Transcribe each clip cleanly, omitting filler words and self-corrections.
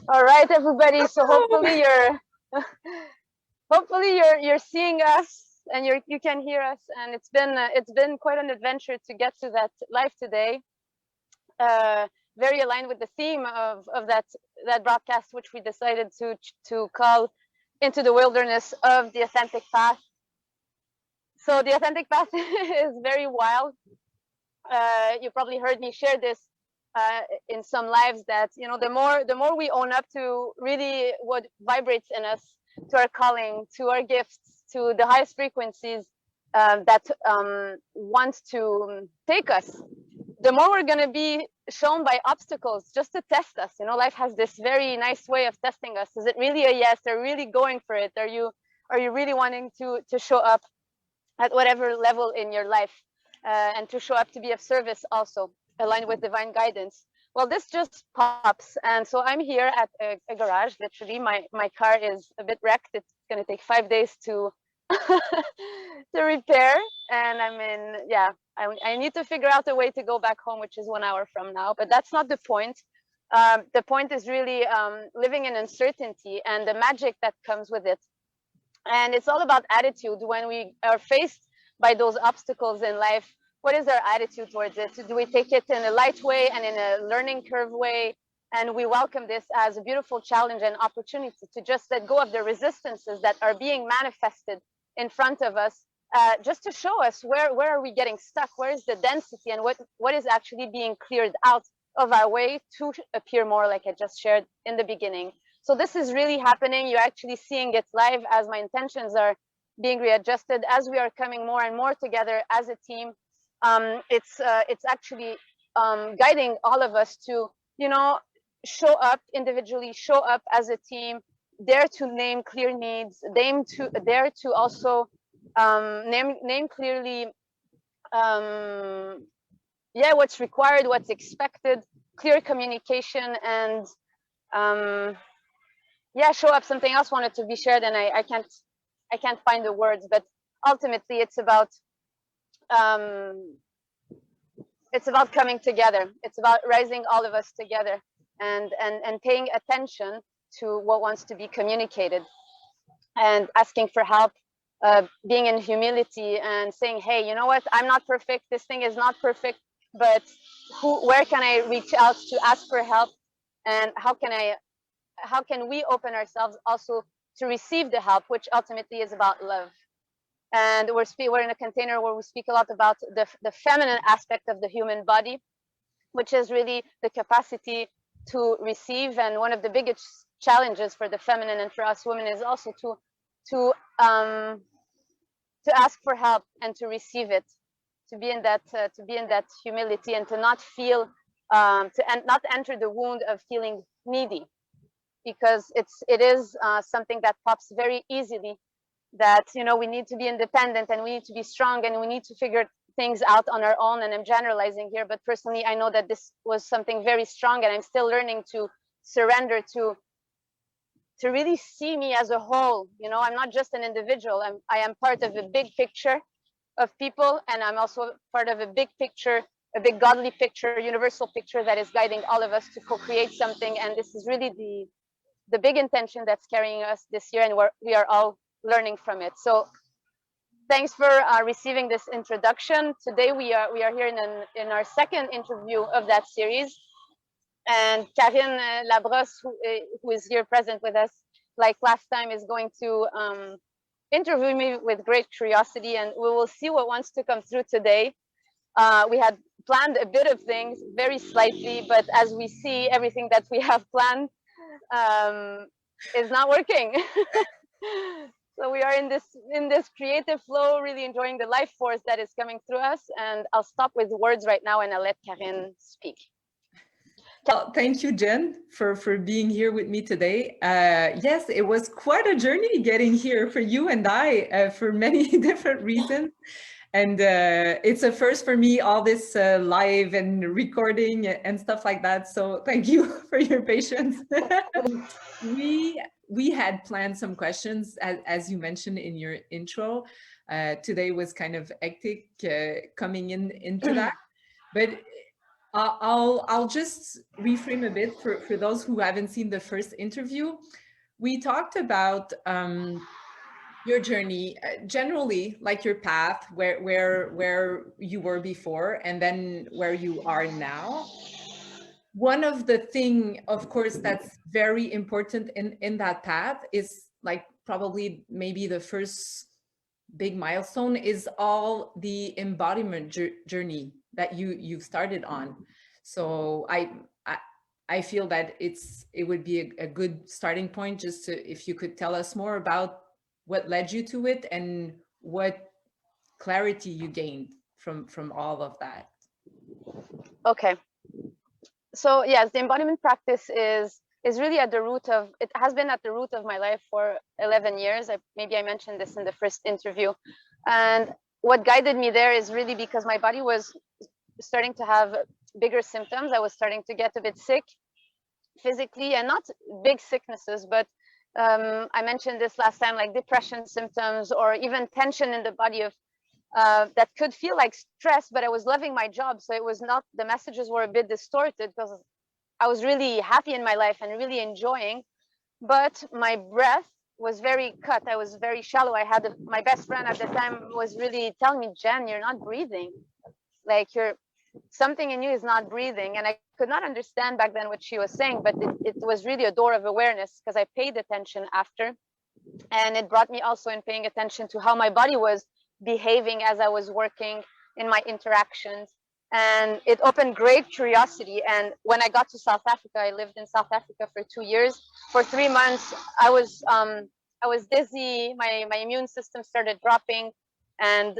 All right, everybody. So hopefully you're seeing us and you can hear us. And it's been quite an adventure to get to that live today. Very aligned with the theme of that broadcast, which we decided to call "Into the Wilderness of the Authentic Path." So the authentic path is very wild. You probably heard me share this in some lives, that the more we own up to really what vibrates in us, to our calling, to our gifts, to the highest frequencies that want to take us, the more we're going to be shown by obstacles just to test us. Life has this very nice way of testing us. Is it really a yes? Are you really going for it? Are you really wanting to show up at whatever level in your life, and to show up to be of service, also aligned with divine guidance? Well, this just pops. And so I'm here at a garage. Literally, my car is a bit wrecked. It's going to take 5 days to to repair. And I need to figure out a way to go back home, which is 1 hour from now. But that's not the point. The point is really living in uncertainty and the magic that comes with it. And it's all about attitude. When we are faced by those obstacles in life, what is our attitude towards it? Do we take it in a light way and in a learning curve way? And we welcome this as a beautiful challenge and opportunity to just let go of the resistances that are being manifested in front of us, just to show us where are we getting stuck, where is the density, and what is actually being cleared out of our way to appear more like I just shared in the beginning. So this is really happening. You're actually seeing it live as my intentions are being readjusted, as we are coming more and more together as a team. It's actually guiding all of us to, show up individually, show up as a team, dare to name clear needs, dare to also name clearly, what's required, what's expected, clear communication, and show up. Something else wanted to be shared, and I can't find the words, but ultimately it's about coming together. It's about rising all of us together, and paying attention to what wants to be communicated, and asking for help, being in humility and saying, hey, you know what, I'm not perfect, this thing is not perfect, but where can I reach out to ask for help, and how can we open ourselves also to receive the help, which ultimately is about love. And we're in a container where we speak a lot about the feminine aspect of the human body, which is really the capacity to receive. And one of the biggest challenges for the feminine and for us women is also to ask for help and to receive it, to be in that humility, and to not feel not enter the wound of feeling needy, because it is something that pops very easily, that we need to be independent and we need to be strong and we need to figure things out on our own. And I'm generalizing here, but personally I know that this was something very strong, and I'm still learning to surrender to really see me as a whole. I'm not just an individual. I am part of a big picture of people, and I'm also part of a big picture, a big godly picture, universal picture that is guiding all of us to co-create something. And this is really the big intention that's carrying us this year, and we are all learning from it. So thanks for receiving this introduction. Today we are here in our second interview of that series, and Karine Labrosse, who is here present with us like last time, is going to interview me with great curiosity, and we will see what wants to come through today. We had planned a bit of things, very slightly, but as we see, everything that we have planned is not working. So we are in this creative flow, really enjoying the life force that is coming through us. And I'll stop with words right now, and I'll let Karine speak. Well, thank you, Jen, for being here with me today. Yes, it was quite a journey getting here for you and I, for many different reasons. And it's a first for me, all this live and recording and stuff like that. So thank you for your patience. We had planned some questions, as you mentioned in your intro. Today was kind of hectic coming into that. But I'll just reframe a bit for those who haven't seen the first interview. We talked about your journey, generally, like your path, where you were before, and then where you are now. One of the thing, of course, that's very important in that path is like probably maybe the first big milestone is all the embodiment journey that you've started on. So I, I feel that it would be a good starting point, just to, if you could tell us more about what led you to it and what clarity you gained from all of that. Okay. So yes, the embodiment practice is really at the root of, it has been at the root of my life for 11 years. Maybe I mentioned this in the first interview. And what guided me there is really because my body was starting to have bigger symptoms. I was starting to get a bit sick physically, and not big sicknesses, but I mentioned this last time, like depression symptoms or even tension in the body of that could feel like stress, but I was loving my job. So it was not, the messages were a bit distorted because I was really happy in my life and really enjoying, but my breath was very cut. I was very shallow. I had my best friend at the time was really telling me, Jen, you're not breathing. Like something in you is not breathing. And I could not understand back then what she was saying, but it was really a door of awareness because I paid attention after. And it brought me also in paying attention to how my body was behaving as I was working in my interactions. And it opened great curiosity. And when I got to South Africa, I lived in South Africa for 2 years. For 3 months, I was dizzy. My immune system started dropping, and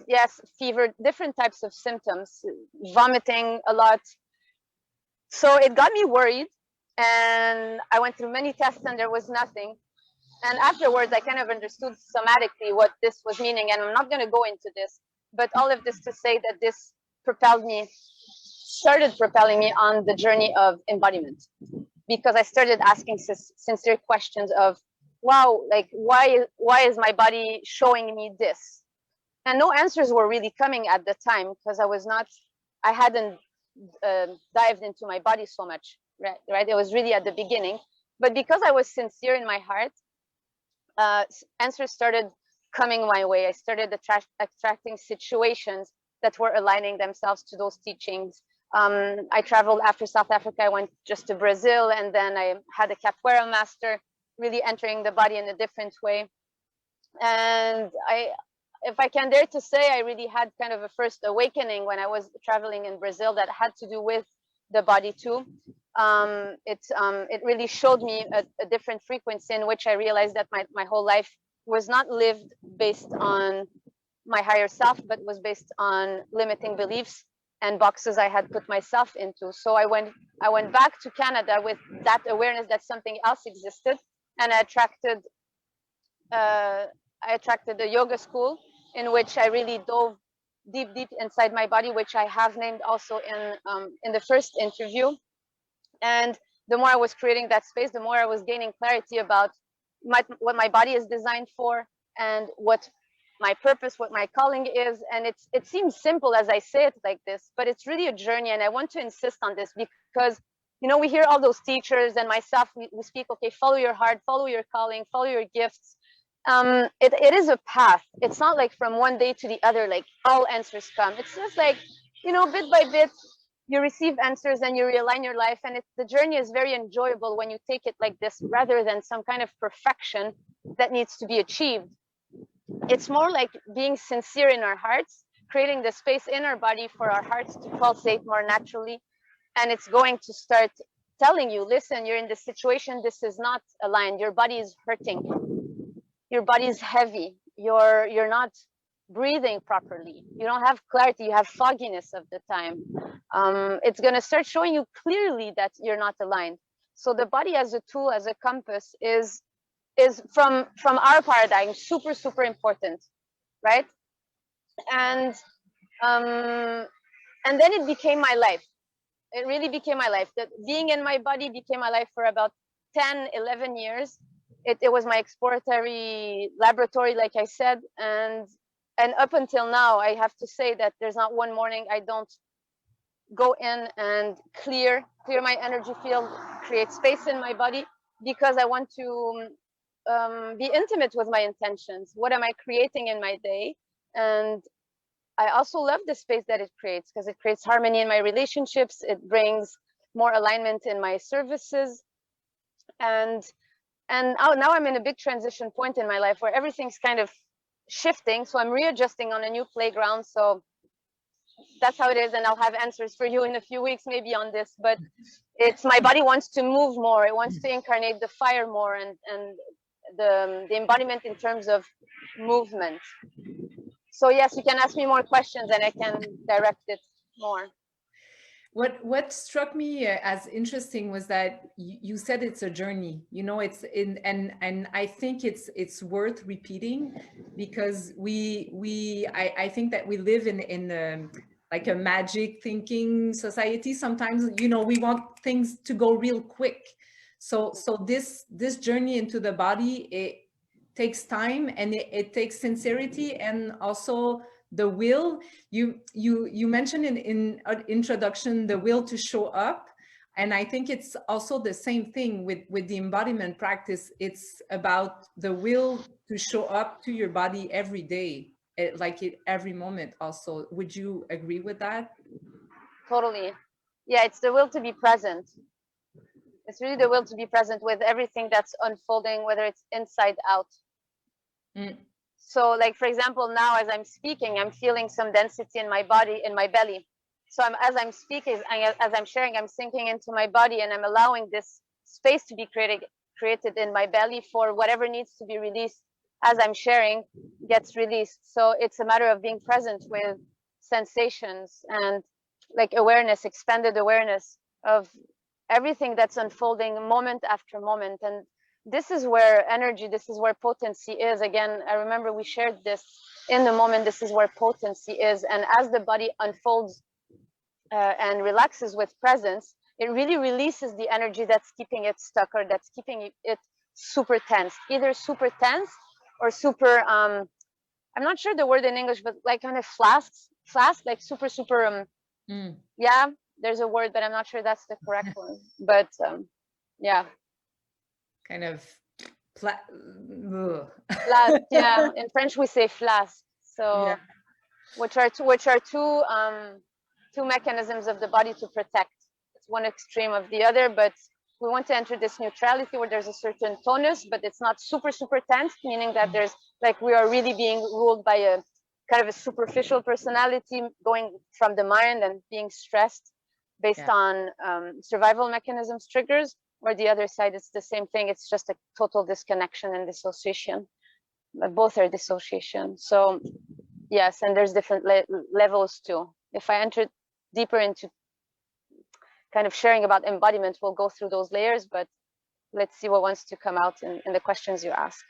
yes, fever, different types of symptoms, vomiting a lot. So it got me worried, and I went through many tests, and there was nothing. And afterwards, I kind of understood somatically what this was meaning, and I'm not going to go into this, but all of this to say that this started propelling me on the journey of embodiment, because I started asking sincere questions of, wow, like why is my body showing me this? And no answers were really coming at the time because I hadn't dived into my body so much, right? It was really at the beginning, but because I was sincere in my heart, answers started coming my way. I started attracting situations that were aligning themselves to those teachings. I traveled after South Africa. I went just to Brazil, and then I had a capoeira master, really entering the body in a different way. And if I can dare to say, I really had kind of a first awakening when I was traveling in Brazil that had to do with the body too. It really showed me a different frequency in which I realized that my whole life was not lived based on my higher self, but was based on limiting beliefs and boxes I had put myself into. So I went back to Canada with that awareness that something else existed, and I attracted a yoga school in which I really dove deep inside my body, which I have named also in the first interview. And the more I was creating that space, the more I was gaining clarity about what my body is designed for, and what my purpose, what my calling is. And it seems simple as I say it like this, but it's really a journey. And I want to insist on this because, we hear all those teachers and myself, we speak, okay, follow your heart, follow your calling, follow your gifts. It is a path. It's not like from one day to the other, like all answers come. It's just like, bit by bit, you receive answers and you realign your life. And the journey is very enjoyable when you take it like this, rather than some kind of perfection that needs to be achieved. It's more like being sincere in our hearts, creating the space in our body for our hearts to pulsate more naturally. And it's going to start telling you, listen, you're in this situation, this is not aligned, your body is hurting, your body is heavy, you're not breathing properly, you don't have clarity, you have fogginess of the time. It's going to start showing you clearly that you're not aligned. So the body as a tool, as a compass, is from our paradigm super important, right? And then it became my life. It really became my life. That being in my body became my life for about 10-11 years. It was my exploratory laboratory, like I said. And and up until now, I have to say that there's not one morning I don't go in and clear my energy field, create space in my body, because I want to be intimate with my intentions. What am I creating in my day? And I also love the space that it creates, because it creates harmony in my relationships. It brings more alignment in my services. And now I'm in a big transition point in my life where everything's kind of shifting. So I'm readjusting on a new playground. So that's how it is. And I'll have answers for you in a few weeks, maybe on this, but it's my body wants to move more. It wants to incarnate the fire more, and the embodiment in terms of movement. So yes, you can ask me more questions and I can direct it more. What struck me as interesting was that you said it's a journey. You know, it's in, and I think it's worth repeating, because I think that we live in like a magic thinking society. Sometimes, you know, we want things to go real quick. So this journey into the body, it takes time, and it takes sincerity, and also the will. You mentioned in introduction the will to show up, and I think it's also the same thing with the embodiment practice. It's about the will to show up to your body every day, like at every moment. Also, would you agree with that? Totally. Yeah, it's the will to be present. It's really the will to be present with everything that's unfolding, whether it's inside out. So like, for example, now as I'm speaking, I'm feeling some density in my body, in my belly. So as I'm speaking, as I'm sharing, I'm sinking into my body, and I'm allowing this space to be created in my belly for whatever needs to be released as I'm sharing gets released. So it's a matter of being present with sensations and like awareness, expanded awareness of everything that's unfolding moment after moment. And this is where energy, this is where potency is. Again, I remember we shared this in the moment. This is where potency is. And as the body unfolds and relaxes with presence, it really releases the energy that's keeping it stuck, or that's keeping it super tense, either super tense or super, I'm not sure the word in English, but like kind of flask, like super, yeah, there's a word, but I'm not sure that's the correct one. But yeah. Kind of flask, yeah. In French we say flask. So yeah. which are two mechanisms of the body to protect. It's one extreme of the other, but we want to enter this neutrality where there's a certain tonus, but it's not super tense, meaning that there's like, we are really being ruled by a kind of a superficial personality going from the mind and being stressed based on survival mechanisms triggers. Or the other side, it's the same thing. It's just a total disconnection and dissociation. But both are dissociation. So yes, and there's different levels too. If I enter deeper into kind of sharing about embodiment, we'll go through those layers, but let's see what wants to come out in the questions you ask.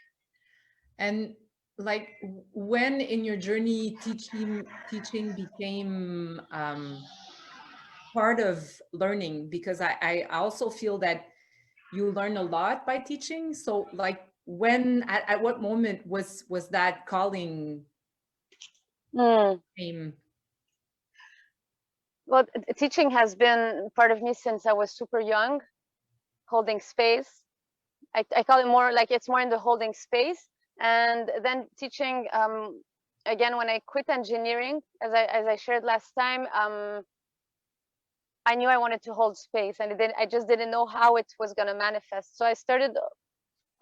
And like, when in your journey teaching became part of learning, because I also feel that you learn a lot by teaching. So like, when, at what moment was that calling came? Well, teaching has been part of me since I was super young, holding space. I call it more like, it's more in the holding space. And then teaching, again, when I quit engineering, as I shared last time, I knew I wanted to hold space, and I just didn't know how it was going to manifest. So I started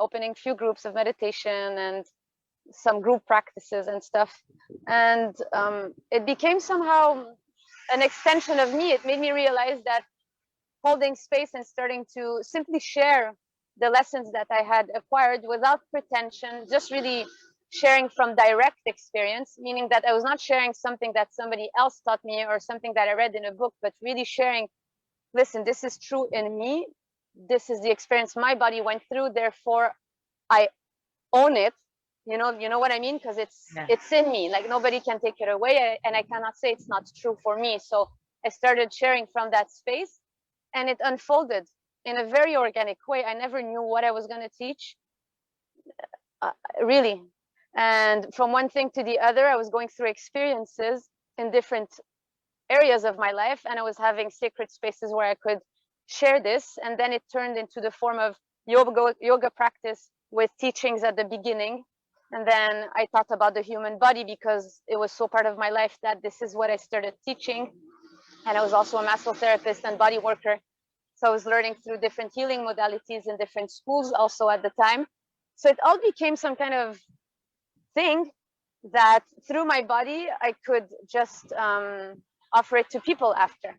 opening few groups of meditation and some group practices and stuff. And it became somehow an extension of me. It made me realize that holding space and starting to simply share the lessons that I had acquired without pretension, just really sharing from direct experience, meaning that I was not sharing something that somebody else taught me or something that I read in a book, but really sharing, listen, this is true in me. This is the experience my body went through. Therefore, I own it. You know what I mean? Because it's in me. Like, nobody can take it away, and I cannot say it's not true for me. So I started sharing from that space, and it unfolded in a very organic way. I never knew what I was going to teach, really. And from one thing to the other, I was going through experiences in different areas of my life, and I was having sacred spaces where I could share this. And then it turned into the form of yoga practice with teachings at the beginning. And then I thought about the human body because it was so part of my life that this is what I started teaching. And I was also a massotherapist and body worker. So I was learning through different healing modalities in different schools also at the time. So it all became some kind of thing that through my body, I could just offer it to people after.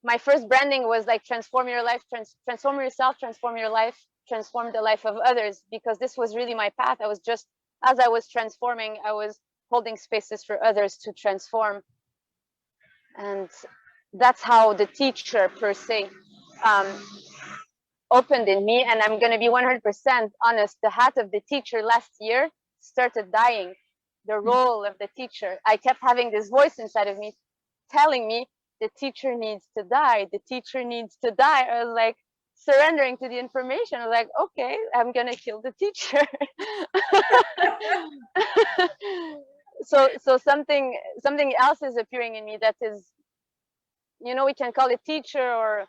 My first branding was like transform your life, transform yourself, transform your life, transform the life of others, because this was really my path. I was just, as I was transforming, I was holding spaces for others to transform. And that's how the teacher per se opened in me. And I'm going to be 100% honest, the hat of the teacher last year started dying. The role of the teacher, I kept having this voice inside of me telling me the teacher needs to die, the teacher needs to die. I was like surrendering to the information. I was like, okay, I'm going to kill the teacher. So something else is appearing in me that is, you know, we can call it teacher or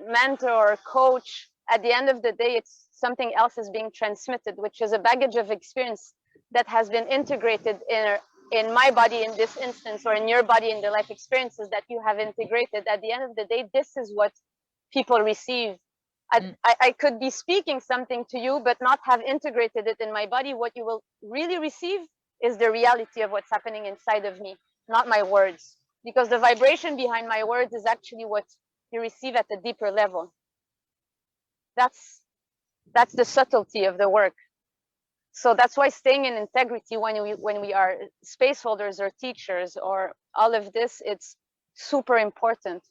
mentor or coach. At the end of the day, it's something else is being transmitted, which is a baggage of experience that has been integrated in my body in this instance, or in your body in the life experiences that you have integrated. At the end of the day, this is what people receive. I could be speaking something to you, but not have integrated it in my body. What you will really receive is the reality of what's happening inside of me, not my words. Because the vibration behind my words is actually what you receive at a deeper level. That's the subtlety of the work. So that's why staying in integrity when we are space holders or teachers or all of this, it's super important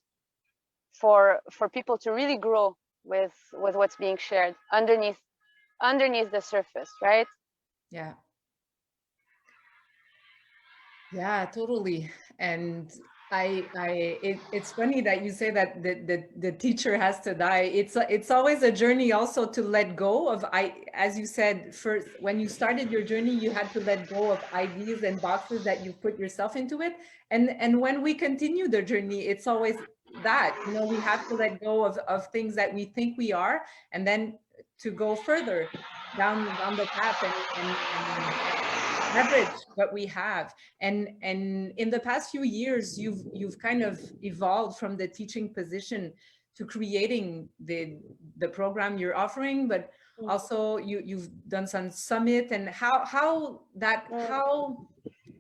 for people to really grow with what's being shared underneath the surface, right? Yeah. Yeah, totally. And it's funny that you say that the teacher has to die. It's always a journey also to let go of, as you said, first, when you started your journey, you had to let go of ideas and boxes that you put yourself into it. And when we continue the journey, it's always that, you know, we have to let go of things that we think we are, and then to go further down the path and leverage what we have. And in the past few years, you've kind of evolved from the teaching position to creating the program you're offering, but also you've done some summit. And how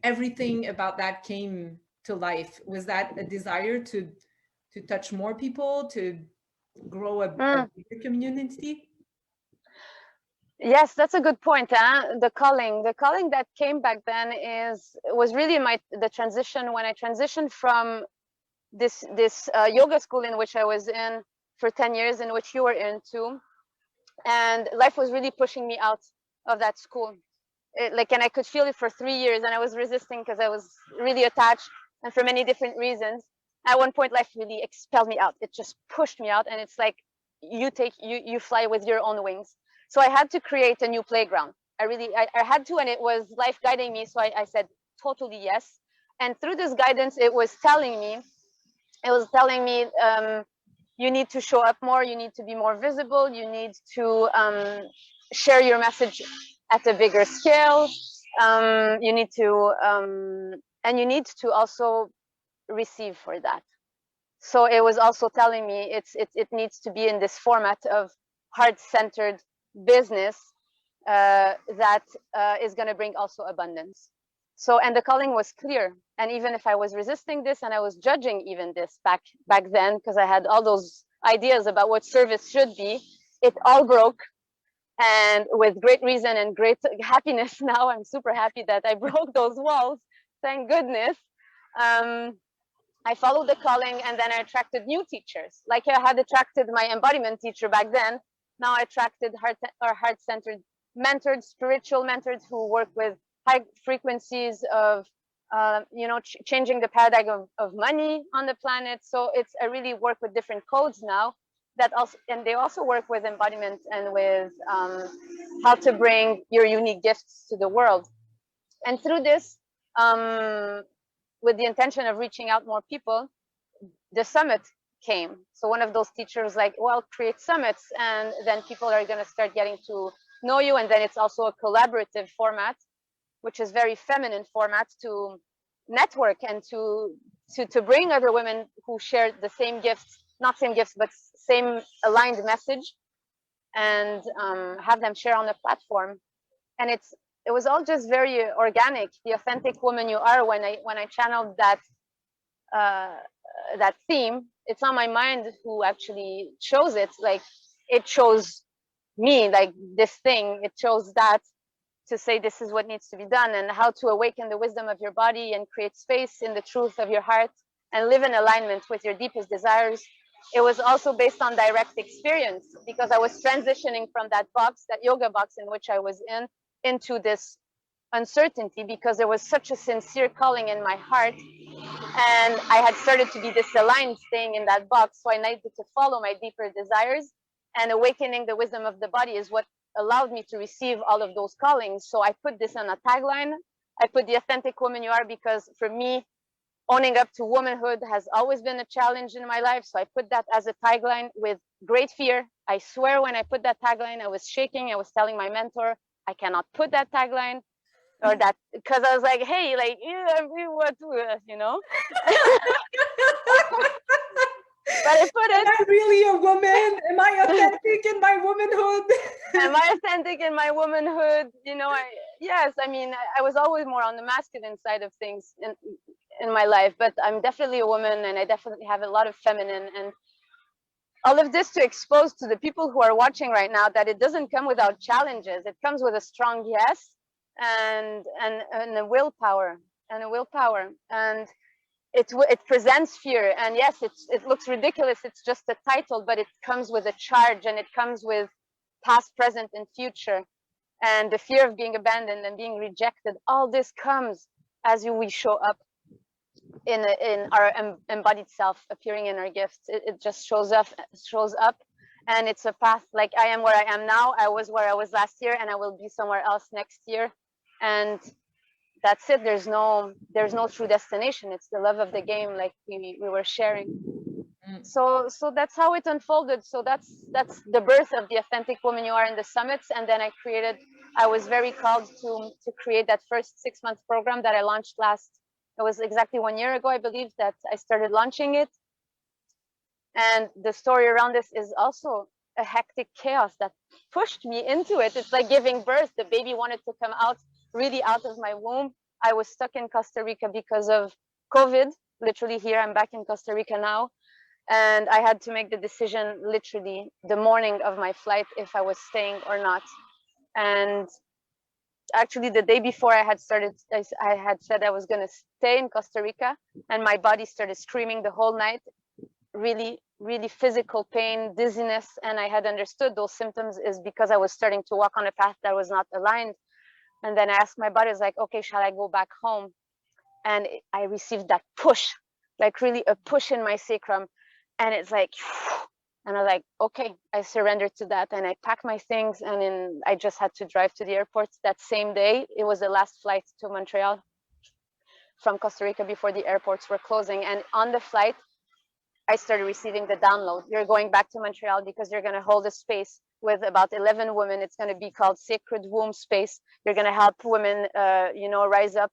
everything about that came to life? Was that a desire to touch more people, to grow a bigger community? Yes, that's a good point. The calling that came back then was really the transition when I transitioned from this yoga school in which I was in for 10 years, in which you were in too, and life was really pushing me out of that school. And I could feel it for 3 years, and I was resisting because I was really attached, and for many different reasons. At one point, life really expelled me out. It just pushed me out, and it's like you fly with your own wings. So I had to create a new playground. I had to, and it was life guiding me. So I said totally yes. And through this guidance, it was telling me, you need to show up more. You need to be more visible. You need to share your message at a bigger scale. You need to, and you need to also receive for that. So it was also telling me it needs to be in this format of heart-centered business that is going to bring also abundance. So, and the calling was clear. And even if I was resisting this and I was judging even this back then, because I had all those ideas about what service should be, it all broke. And with great reason and great happiness now, I'm super happy that I broke those walls. Thank goodness. I followed the calling, and then I attracted new teachers. Like I had attracted my embodiment teacher back then. Now I attracted heart-centered mentored, spiritual mentors who work with high frequencies of, changing the paradigm of money on the planet. So I really work with different codes now. that also, and they also work with embodiment and with how to bring your unique gifts to the world. And through this, with the intention of reaching out more people, the summit came. So one of those teachers like, well, create summits, and then people are going to start getting to know you. And then it's also a collaborative format, which is very feminine format to network and to bring other women who share the same gifts, not same gifts, but same aligned message, and have them share on the platform. And it was all just very organic. The authentic woman you are. When I channeled that that theme, it's not my mind who actually chose it. Like, it chose me, like this thing. It chose that to say this is what needs to be done, and how to awaken the wisdom of your body and create space in the truth of your heart and live in alignment with your deepest desires. It was also based on direct experience, because I was transitioning from that box, that yoga box in which I was in, into this uncertainty, because there was such a sincere calling in my heart, and I had started to be disaligned staying in that box. So I needed to follow my deeper desires, and awakening the wisdom of the body is what allowed me to receive all of those callings. So I put this on a tagline. I put the authentic woman you are, because for me, owning up to womanhood has always been a challenge in my life. So I put that as a tagline with great fear. I swear when I put that tagline, I was shaking. I was telling my mentor, I cannot put that tagline, or that, because I was like, hey, like, yeah, what, you know? But I put it. Am I really a woman? Am I authentic in my womanhood? Am I authentic in my womanhood? You know, yes. I mean, I was always more on the masculine side of things in my life, but I'm definitely a woman, and I definitely have a lot of feminine. And all of this to expose to the people who are watching right now that it doesn't come without challenges. It comes with a strong yes, and a willpower, and it presents fear. And yes, it looks ridiculous. It's just a title, but it comes with a charge, and it comes with past, present, and future. And the fear of being abandoned and being rejected, all this comes as we show up in our embodied self, appearing in our gifts. It just shows up, and it's a path. Like, I am where I am now, I was where I was last year, and I will be somewhere else next year. And that's it. There's no true destination. It's the love of the game, like we were sharing. So that's how it unfolded. So that's the birth of the authentic woman you are in the summits. And then I was very called to create that first 6-month program that I launched it was exactly 1 year ago, I believe, that I started launching it. And the story around this is also a hectic chaos that pushed me into it. It's like giving birth. The baby wanted to come out, really out of my womb. I was stuck in Costa Rica because of COVID. Literally here, I'm back in Costa Rica now. And I had to make the decision literally the morning of my flight if I was staying or not. And actually the day before I had said I was going to stay in Costa Rica, and my body started screaming the whole night, really, really physical pain, dizziness. And I had understood those symptoms is because I was starting to walk on a path that was not aligned. And then I asked my body, I was like, okay, shall I go back home? And I received that push, like really a push in my sacrum. And it's like, and I was like, okay, I surrendered to that. And I packed my things, and then I just had to drive to the airport that same day. It was the last flight to Montreal from Costa Rica before the airports were closing. And on the flight, I started receiving the download. You're going back to Montreal because you're going to hold a space with about 11 women. It's going to be called Sacred Womb Space. You're going to help women, rise up,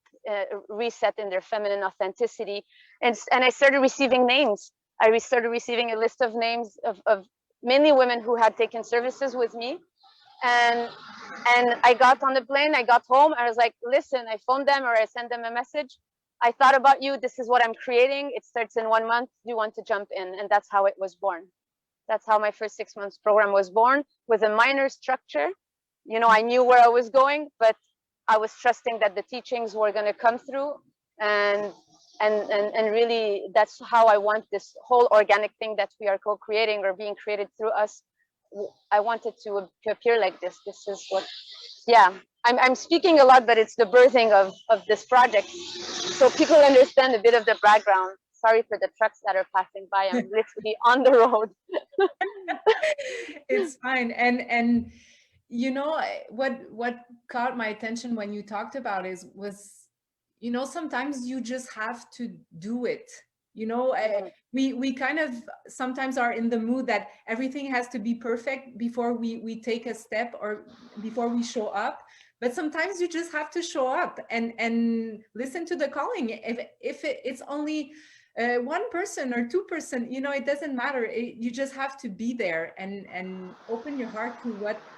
reset in their feminine authenticity. And I started receiving names. I started receiving a list of names of many women who had taken services with me. And I got on the plane, I got home, I was like, listen, I phoned them or I sent them a message. I thought about you. This is what I'm creating. It starts in 1 month. Do you want to jump in? And that's how it was born. That's how my first 6 months program was born, with a minor structure. I knew where I was going, but I was trusting that the teachings were going to come through. And really, that's how I want this whole organic thing that we are co-creating or being created through us. I wanted to appear like this. This is what, yeah. I'm speaking a lot, but it's the birthing of this project, so people understand a bit of the background. Sorry for the trucks that are passing by. I'm literally on the road. It's fine. And you know, what caught my attention when you talked about was, you know, sometimes you just have to do it. You know, Mhm. we kind of sometimes are in the mood that everything has to be perfect before we take a step or before we show up. But sometimes you just have to show up and listen to the calling. If it's only 1% or 2%, you know, it doesn't matter. You just have to be there and open your heart to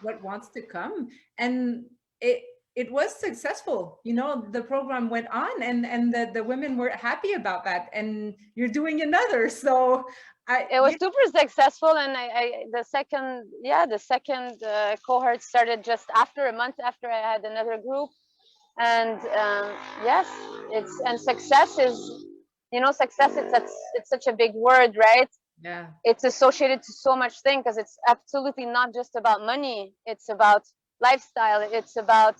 what wants to come. And it it was successful. You know, the program went on, and the women were happy about that. And you're doing another, so It was super successful, and the second, yeah, the second cohort started just after a month after I had another group. And yes, it's, and success is, you know, success, it's such a big word, right? yeah, It's associated to so much thing, because it's absolutely not just about money. It's about lifestyle, it's about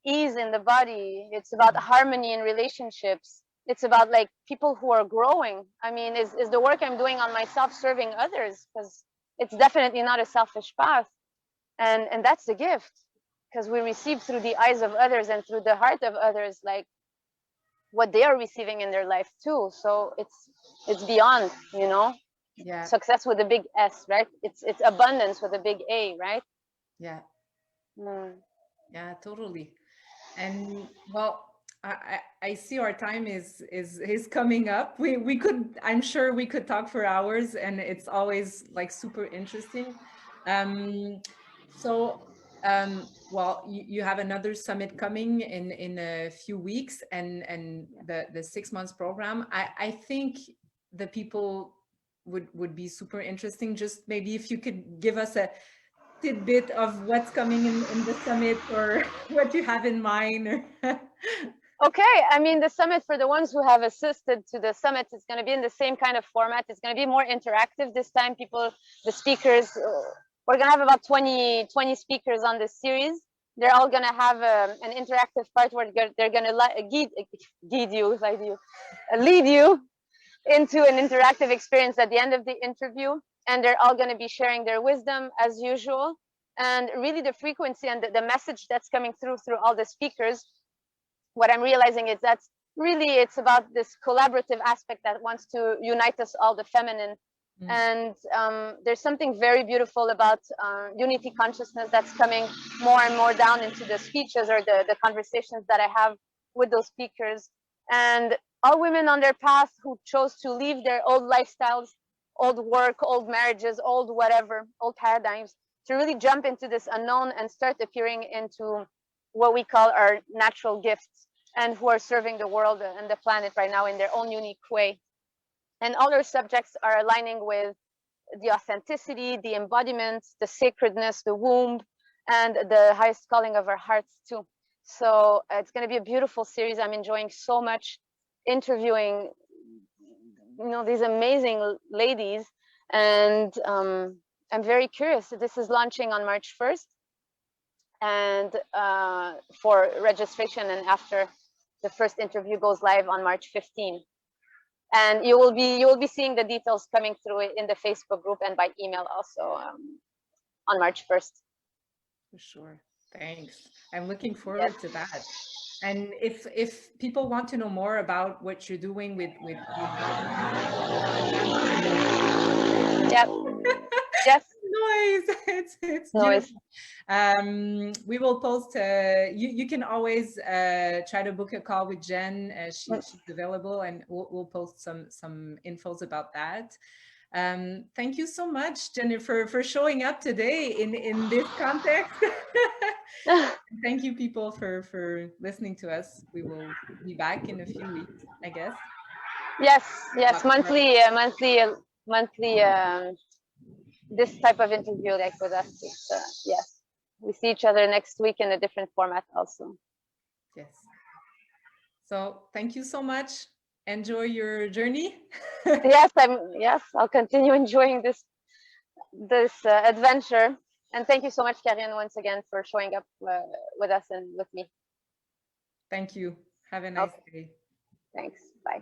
ease in the body, it's about harmony in relationships, it's about like people who are growing. I mean, is the work I'm doing on myself serving others? Because it's definitely not a selfish path. And that's the gift, because we receive through the eyes of others and through the heart of others, like what they are receiving in their life too. So it's beyond, you know, yeah, success with a big S, right? It's abundance with a big A, right? yeah, Mm. yeah, totally. And well, I see our time is coming up. We could, I'm sure we could talk for hours, and it's always like super interesting. Um, so well, you have another summit coming in a few weeks, and the 6 months program. I think the people would be super interesting. Just maybe if you could give us a tidbit of what's coming in the summit, or what you have in mind, or Okay, I mean, the summit, for the ones who have assisted to the summit, is going to be in the same kind of format. It's going to be more interactive this time. People, the speakers, we're going to have about 20 speakers on this series. They're all going to have an interactive part where they're going to guide you, lead you into an interactive experience at the end of the interview. And they're all going to be sharing their wisdom as usual. And really, the frequency and the message that's coming through all the speakers, what I'm realizing is that really it's about this collaborative aspect that wants to unite us all, the feminine. Mm. And there's something very beautiful about unity consciousness that's coming more and more down into the speeches or the conversations that I have with those speakers. And all women on their path who chose to leave their old lifestyles, old work, old marriages, old whatever, old paradigms, to really jump into this unknown and start appearing into what we call our natural gifts, and who are serving the world and the planet right now in their own unique way. And all our subjects are aligning with the authenticity, the embodiment, the sacredness, the womb, and the highest calling of our hearts too. So it's going to be a beautiful series. I'm enjoying so much interviewing, you know, these amazing ladies, and I'm very curious. This is launching on March 1st, and for registration, and after the first interview goes live on March 15th. And you will be seeing the details coming through in the Facebook group and by email also on March 1st. For sure. Thanks. I'm looking Yes. forward to that. And if people want to know more about what you're doing with the embodiment, Yeah. Yes. noise, it's Noise. beautiful. We will post. You can always try to book a call with Jen. She's available, and we'll post some infos about that. Thank you so much, Jennifer, for showing up today in this context. Thank you, people, for listening to us. We will be back in a few weeks, I guess. Yes. Yes. Talk more. Monthly. This type of interview, like with us. Yes. We see each other next week in a different format also. Yes. So thank you so much. Enjoy your journey. Yes. I'll continue enjoying this adventure. And thank you so much, Karine, once again, for showing up with us and with me. Thank you. Have a nice Okay. day. Thanks. Bye.